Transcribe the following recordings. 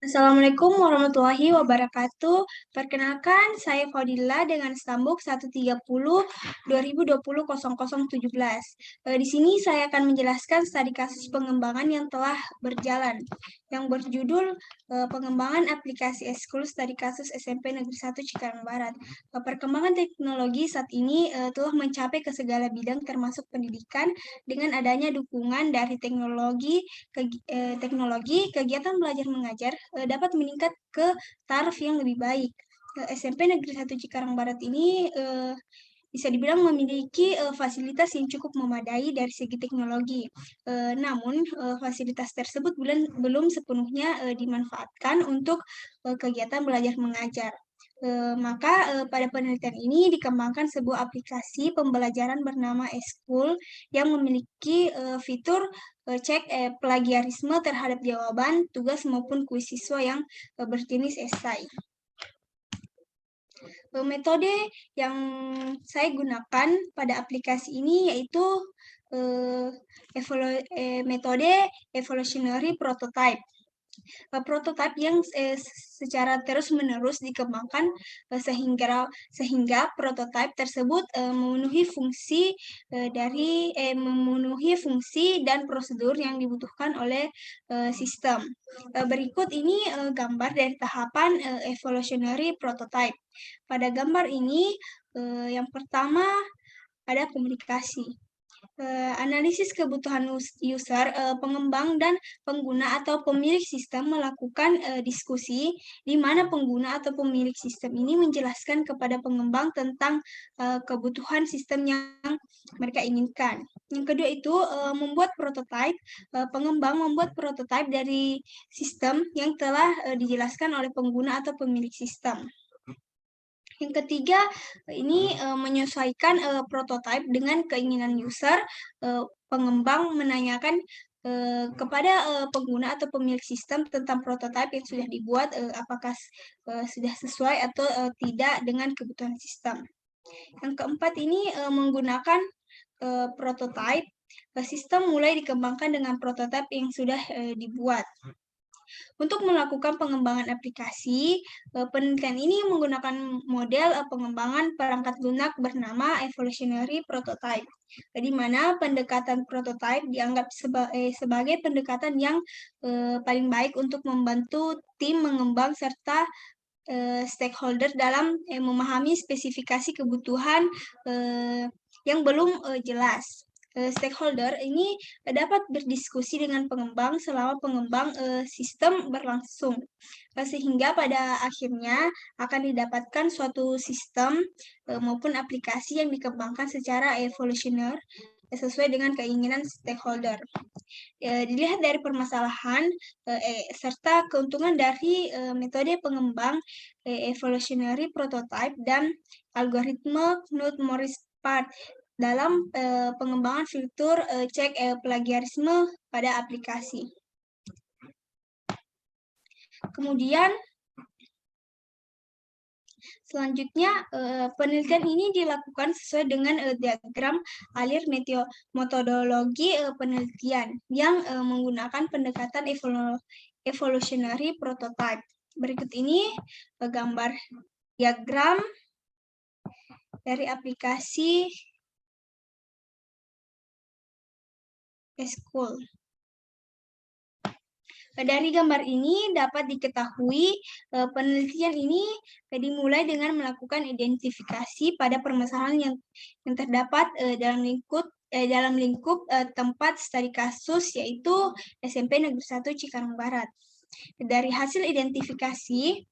Assalamualaikum warahmatullahi wabarakatuh. Perkenalkan, saya Fadila dengan stambuk 130-2020-0017. Di sini saya akan menjelaskan studi kasus pengembangan yang telah berjalan, yang berjudul Pengembangan Aplikasi Eskul Studi Kasus SMP Negeri 1 Cikarang Barat. Perkembangan teknologi saat ini telah mencapai ke segala bidang termasuk pendidikan dengan adanya dukungan dari teknologi, kegiatan belajar mengajar dapat meningkat ke taraf yang lebih baik. SMP Negeri 1 Cikarang Barat ini bisa dibilang memiliki fasilitas yang cukup memadai dari segi teknologi. Namun, fasilitas tersebut belum sepenuhnya dimanfaatkan untuk kegiatan belajar mengajar. Maka pada penelitian ini dikembangkan sebuah aplikasi pembelajaran bernama Eskul yang memiliki fitur cek plagiarisme terhadap jawaban, tugas maupun kuis siswa yang berjenis esai. Metode yang saya gunakan pada aplikasi ini yaitu metode evolutionary prototype. Prototipe yang secara terus-menerus dikembangkan sehingga prototipe tersebut memenuhi fungsi dan prosedur yang dibutuhkan oleh sistem. Berikut ini gambar dari tahapan evolutionary prototype. Pada gambar ini yang pertama ada komunikasi. Analisis kebutuhan user, pengembang dan pengguna atau pemilik sistem melakukan diskusi di mana pengguna atau pemilik sistem ini menjelaskan kepada pengembang tentang kebutuhan sistem yang mereka inginkan. Yang kedua itu membuat prototipe. Pengembang membuat prototipe dari sistem yang telah dijelaskan oleh pengguna atau pemilik sistem. Yang ketiga, ini menyesuaikan prototipe dengan keinginan user. Pengembang menanyakan kepada pengguna atau pemilik sistem tentang prototipe yang sudah dibuat, apakah sudah sesuai atau tidak dengan kebutuhan sistem. Yang keempat ini menggunakan prototipe. Sistem mulai dikembangkan dengan prototipe yang sudah dibuat. Untuk melakukan pengembangan aplikasi, penelitian ini menggunakan model pengembangan perangkat lunak bernama evolutionary prototype, di mana pendekatan prototype dianggap sebagai pendekatan yang paling baik untuk membantu tim mengembang serta stakeholder dalam memahami spesifikasi kebutuhan yang belum jelas. Stakeholder ini dapat berdiskusi dengan pengembang selama pengembang sistem berlangsung, sehingga pada akhirnya akan didapatkan suatu sistem maupun aplikasi yang dikembangkan secara evolusioner sesuai dengan keinginan stakeholder. Dilihat dari permasalahan serta keuntungan dari metode pengembang evolutionary prototype dan algoritma Knut-Morris-Part dalam pengembangan fitur cek plagiarisme pada aplikasi. Kemudian selanjutnya penelitian ini dilakukan sesuai dengan diagram alir metodologi penelitian yang menggunakan pendekatan evolutionary prototype. Berikut ini gambar diagram dari aplikasi Eskul. Dari gambar ini dapat diketahui penelitian ini dimulai dengan melakukan identifikasi pada permasalahan yang terdapat dalam lingkup tempat studi kasus, yaitu SMP Negeri 1 Cikarang Barat. Dari hasil identifikasi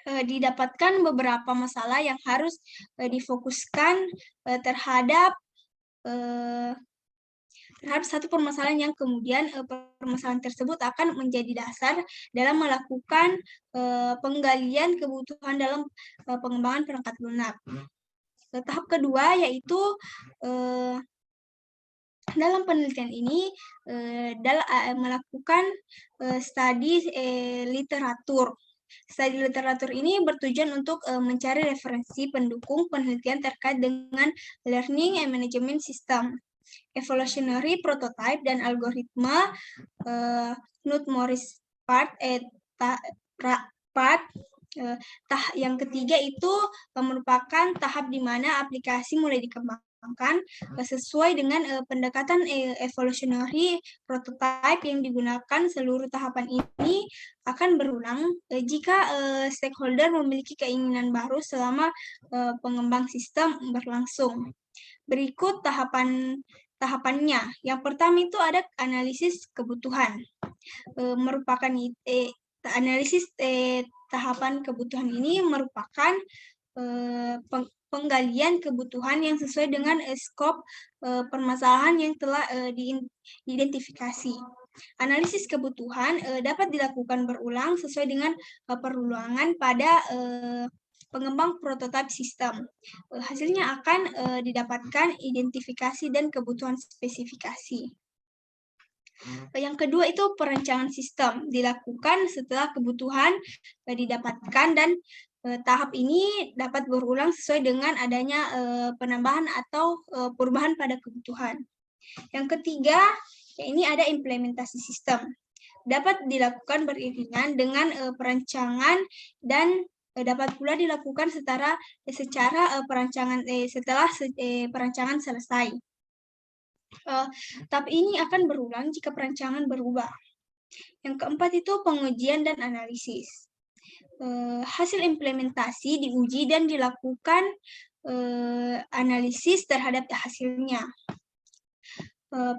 didapatkan beberapa masalah yang harus difokuskan terhadap satu permasalahan yang kemudian permasalahan tersebut akan menjadi dasar dalam melakukan penggalian kebutuhan dalam pengembangan perangkat lunak. Tahap kedua yaitu dalam penelitian ini melakukan studi literatur. Studi literatur ini bertujuan untuk mencari referensi pendukung penelitian terkait dengan learning and management system, evolutionary prototype, dan algoritma Knut-Morris-Part Yang ketiga itu merupakan tahap di mana aplikasi mulai dikembangkan sesuai dengan pendekatan evolutionary prototype yang digunakan. Seluruh tahapan ini akan berulang jika stakeholder memiliki keinginan baru selama pengembang sistem berlangsung. Berikut tahapannya. Yang pertama itu ada analisis kebutuhan. Merupakan analisis tahapan kebutuhan ini merupakan penggalian kebutuhan yang sesuai dengan skop permasalahan yang telah diidentifikasi. Analisis kebutuhan dapat dilakukan berulang sesuai dengan perulangan pada pengembang prototipe sistem. Hasilnya akan didapatkan identifikasi dan kebutuhan spesifikasi. Yang kedua itu perencanaan sistem dilakukan setelah kebutuhan didapatkan dan tahap ini dapat berulang sesuai dengan adanya penambahan atau perubahan pada kebutuhan. Yang ketiga, ini ada implementasi sistem. Dapat dilakukan beriringan dengan perancangan dan dapat pula dilakukan setelah perancangan selesai. Tapi ini akan berulang jika perancangan berubah. Yang keempat itu pengujian dan analisis. Hasil implementasi diuji dan dilakukan analisis terhadap hasilnya.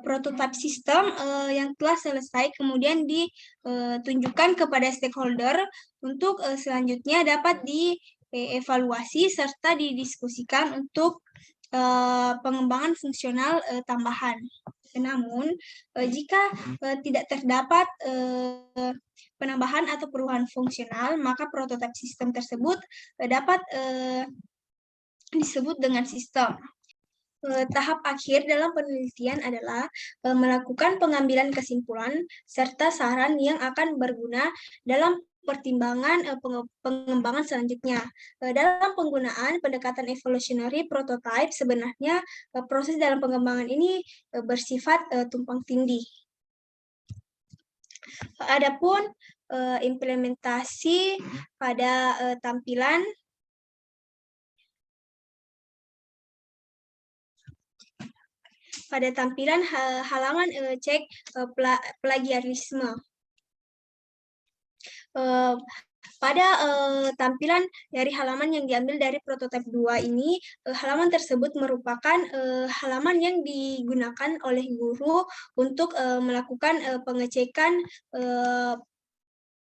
Prototipe sistem yang telah selesai kemudian ditunjukkan kepada stakeholder untuk selanjutnya dapat dievaluasi serta didiskusikan untuk pengembangan fungsional tambahan. Namun, jika tidak terdapat penambahan atau perubahan fungsional, maka prototipe sistem tersebut dapat disebut dengan sistem. Tahap akhir dalam penelitian adalah melakukan pengambilan kesimpulan serta saran yang akan berguna dalam pertimbangan pengembangan selanjutnya. Dalam penggunaan pendekatan evolutionary prototype, sebenarnya proses dalam pengembangan ini bersifat tumpang tindih. Adapun implementasi pada tampilan halaman cek plagiarisme. Pada tampilan dari halaman yang diambil dari prototipe 2 ini, halaman tersebut merupakan halaman yang digunakan oleh guru untuk melakukan pengecekan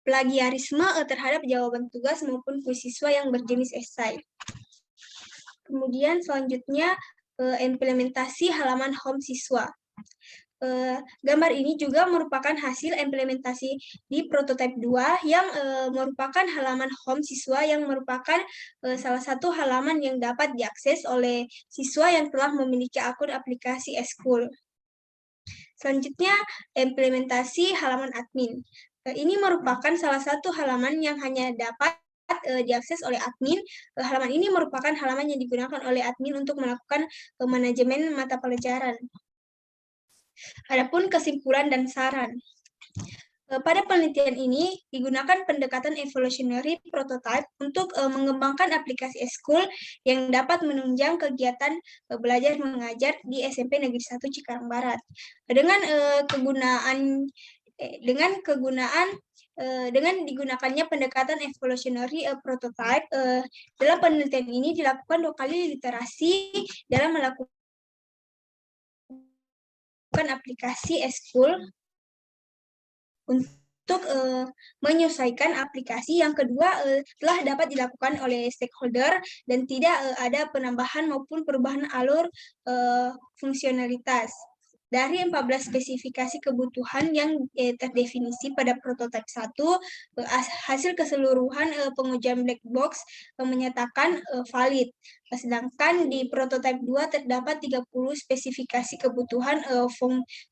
plagiarisme terhadap jawaban tugas maupun kuis siswa yang berjenis esai. Kemudian selanjutnya implementasi halaman home siswa. Gambar ini juga merupakan hasil implementasi di prototipe 2 yang merupakan halaman home siswa yang merupakan salah satu halaman yang dapat diakses oleh siswa yang telah memiliki akun aplikasi eSchool. Selanjutnya, implementasi halaman admin. Ini merupakan salah satu halaman yang hanya dapat diakses oleh admin. Halaman ini merupakan halaman yang digunakan oleh admin untuk melakukan manajemen mata pelajaran. Adapun kesimpulan dan saran. Pada penelitian ini digunakan pendekatan evolutionary prototype untuk mengembangkan aplikasi eSchool yang dapat menunjang kegiatan belajar mengajar di SMP Negeri 1 Cikarang Barat. Dengan digunakannya pendekatan evolutionary prototype, dalam penelitian ini dilakukan 2 kali literasi dalam melakukan aplikasi eSchool untuk menyesuaikan aplikasi. Yang kedua, telah dapat dilakukan oleh stakeholder dan tidak ada penambahan maupun perubahan alur fungsionalitas. Dari 14 spesifikasi kebutuhan yang terdefinisi pada prototipe 1, hasil keseluruhan pengujian black box menyatakan valid. Sedangkan di prototipe 2 terdapat 30 spesifikasi kebutuhan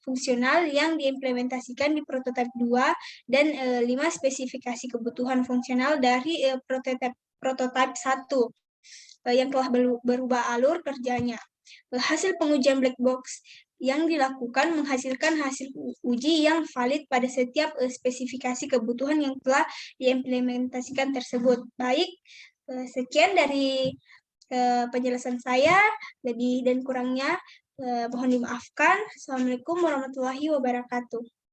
fungsional yang diimplementasikan di prototipe 2 dan 5 spesifikasi kebutuhan fungsional dari prototipe 1 yang telah berubah alur kerjanya. Hasil pengujian black box yang dilakukan menghasilkan hasil uji yang valid pada setiap spesifikasi kebutuhan yang telah diimplementasikan tersebut. Baik, sekian dari penjelasan saya, lebih dan kurangnya mohon dimaafkan. Assalamualaikum warahmatullahi wabarakatuh.